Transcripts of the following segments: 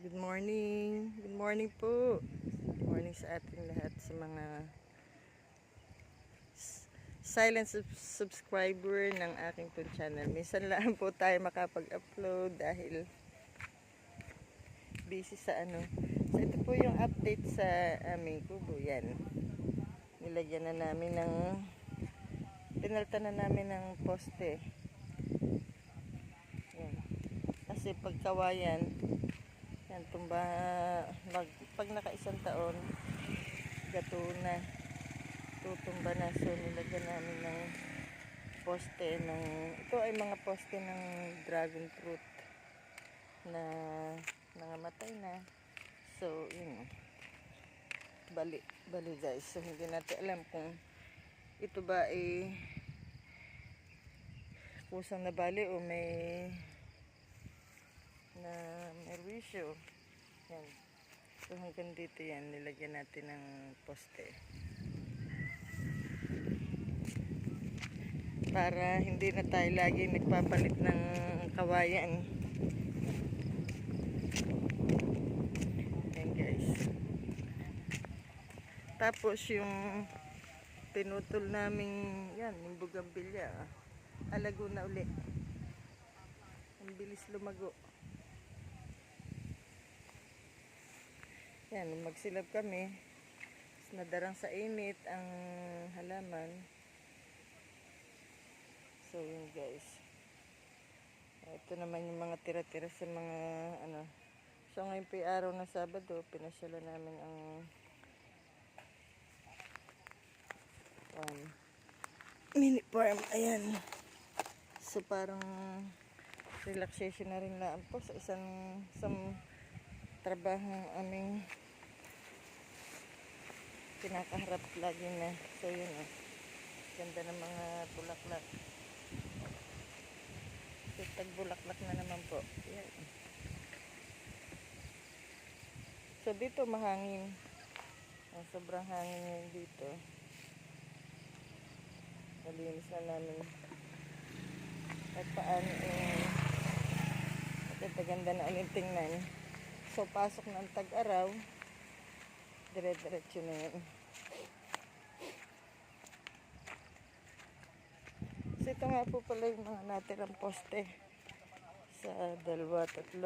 Good morning. Good morning po. Good morning sa ating lahat, sa mga silent subscriber ng aking po channel. Minsan lang po tayo makapag-upload dahil busy sa ano. So ito po yung update sa aming kubo. Yan. Nilagyan na namin ng pinalta na namin ng poste. Yan. Kasi pagkawayan yan, tumba, pag naka-isang taon, gato na, tutumba na. So, nilagyan namin ng poste ito ay mga poste ng dragon fruit na nangamatay na. So, yun, bali guys. So, hindi natin alam kung ito ba ay kusang nabali o may wisyo. Yan. So hanggang dito yan, nilagyan natin ng poste. Para hindi na tayo lagi nagpapalit ng kawayan. Yan guys. Tapos yung pinutol namin, yan, yung bugambilya. Alago na uli. Ang bilis lumago. Yan, magsilab kami. Nadarang sa init ang halaman. So, yun guys. Ito naman yung mga tira-tira sa mga ano. So, ngayon po yung araw na Sabado, pinasyalan namin ang mini farm. Ayan. So, parang relaxation na rin lang po sa isang trabaho aming kinakaharap lagi na. So yun ganda ng mga bulaklak. So tagbulaklak na naman po. Yan. So dito mahangin. Sobrang hangin ngayon dito. Nalinis na namin at paano maganda na ulit tingnan. So pasok ng tag-araw, dire-diretso na yan. So ito nga po pala yung mga natirang poste sa 2, 3,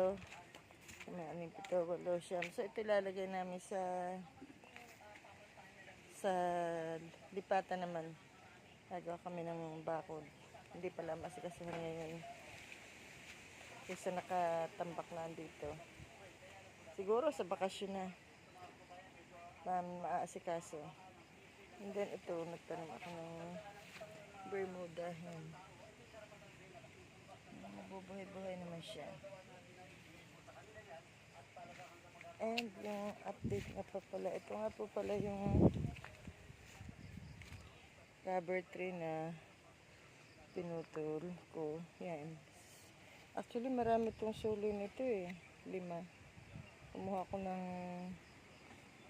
may 6, 7, 8, 9. So ito ilalagay namin sa lipatan naman. Nagawa kami ng bakod. Hindi pala masikasuhan ngayon kasi nakatambak na dito. Siguro sa bakasyon na maaasikaso. And then ito, nagtanong ako ng Bermuda. Nabubuhay-buhay naman siya. And yung update nga pa pala, ito nga po pala yung rubber tree na pinutol ko. Yan. Actually, marami itong suloy nito 5. Kumuha ko ng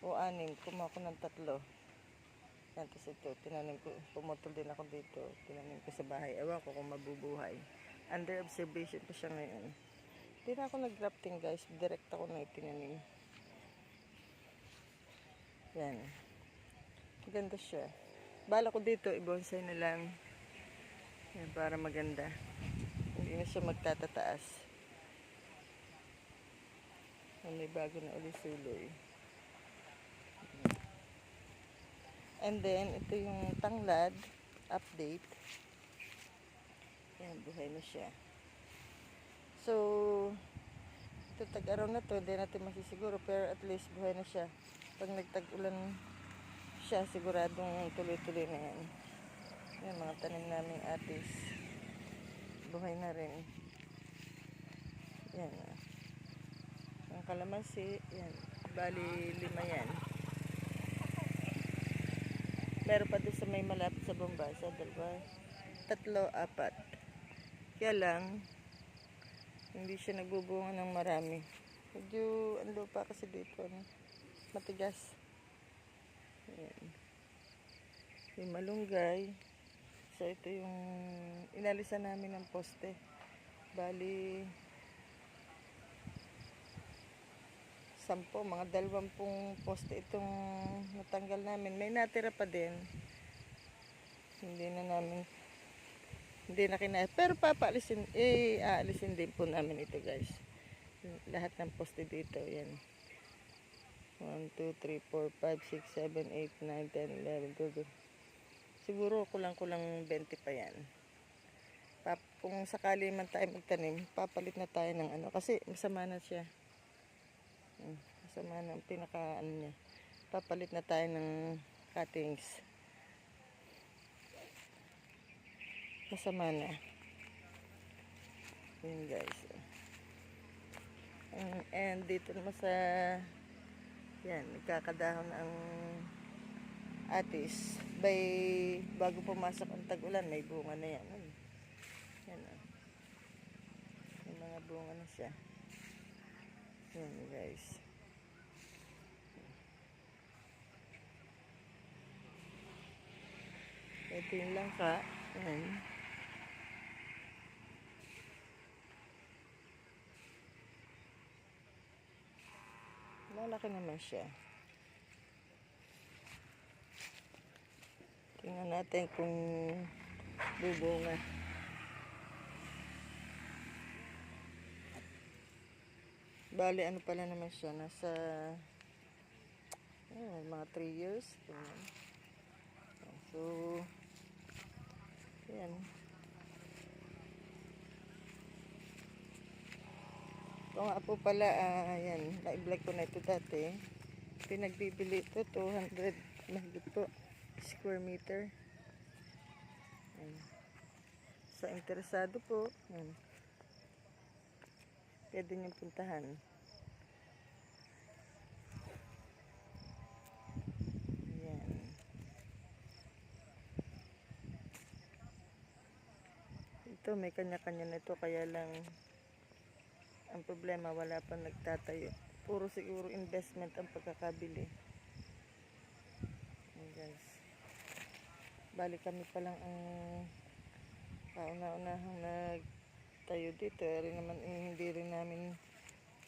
6. Kumuha ko ng 3. Yan, tapos ito, tinanim ko. Pumutol din ako dito. Tinanim ko sa bahay. Ewan ko kung mabubuhay. Under observation pa siya ngayon. Hindi na ako nag-grafting guys. Direct ako na itinanim. Yan. Maganda siya. Bala ko dito, i-bonsai na lang. Yan, para maganda. Hindi na siya magtatataas. May bago na ulit suloy. And then, ito yung tanglad update. Yan, buhay na siya. So, ito tag-araw na to, hindi natin masisiguro, pero at least buhay na siya. Pag nagtag-ulan siya, siguradong tuloy-tuloy na yan. Yan, mga tanim naming atis. Buhay na rin. Yan. Ang kalamansi, yan. Bali, 5 yan. Meron pa doon sa may malapit sa Bombasa, 2, 3, 4. Kaya lang, hindi siya nagbubunga ng marami. Medyo, ang lupa kasi dito, matigas. Ayan. Yung malunggay. So, ito yung inalisan namin ng poste. Bali, mga 20 poste itong natanggal namin. May natira pa din. Hindi na kinaya. Pero aalisin din po namin ito guys. Lahat ng poste dito. Yan. 1, 2, 3, 4, 5, 6, 7, 8, 9, 10, 11, 12. Siguro kulang-kulang 20 pa yan. Kung sakali man tayo magtanim, papalit na tayo ng ano. Kasi masama na siya. Masama na ang pinaka ano niya. Papalit na tayo ng cuttings. Masama na. Yun guys. And dito naman sa yan, nagkakadahon ang atis. Bago pumasok ang tag-ulan, may bunga na yan. Yan o. May mga bunga na siya. Yan guys. Ito yung langka. Yan. Malaki naman siya. Tingnan natin kung bubunga. Bali, ano pala naman siya? Nasa mga 3 years. So, yan. Ito nga po pala, yan. Na-vlog ko na ito dati. Pinagbibili ito, 200 mahigit po square meter. Yan. Sa interesado po, yan. Pwede niyong puntahan. Yan. Ito, may kanya-kanya na ito. Kaya lang, ang problema, wala pa nagtatayo. Puro siguro investment ang pagkakabili. Yan guys. Bali kami pa lang ang kauna-unahang nagtayo dito. Hindi rin namin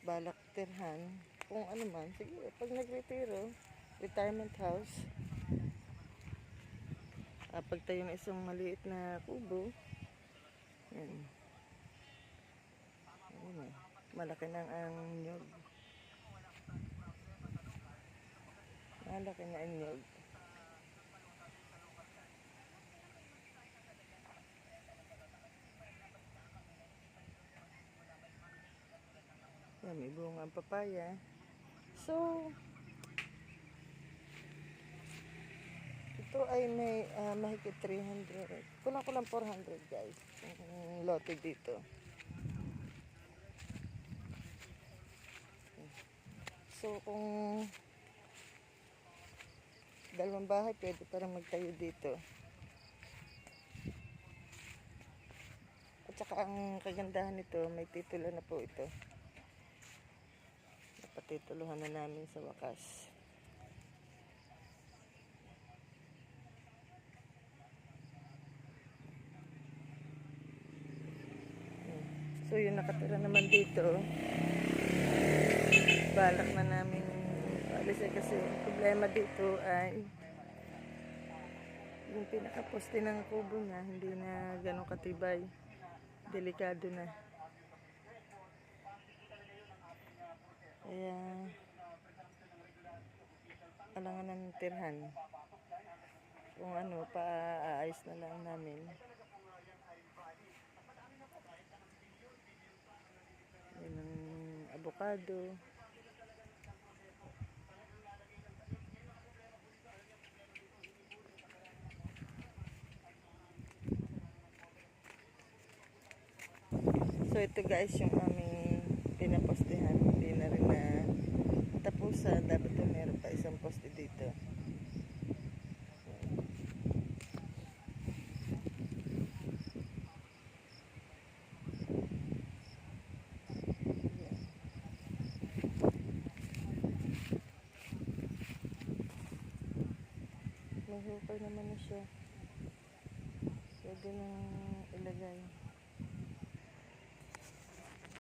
balak tirhan. Kung ano man, sige, pag nagretiro, retirement house, pagtayo ng isang maliit na kubo, yan. Ayan, malaki na ang nyog. Malaki na ang nyog. Yan, may bunga ang papaya. So, ito ay may mahigit 300. Kulang-kulang 400 guys. Ang lote dito. So, kung dalawang bahay, pwede parang magtayo dito. At saka ang kagandahan nito, may titulo na po ito. Napatituluhan na namin sa wakas. So, yung nakatira naman dito, balak na namin alisin kasi ang problema dito ay yung pinakaposte ng kubo niya hindi na ganun katibay, delikado na, kaya alangan ng tirhan. Kung ano, paayos na lang namin. Yan ang avocado. So ito guys yung aming pinapostehan. Hindi na rin na tapusan. Dapat na meron pa isang poste dito. May hukay naman na siya. Pwede nang ilagay.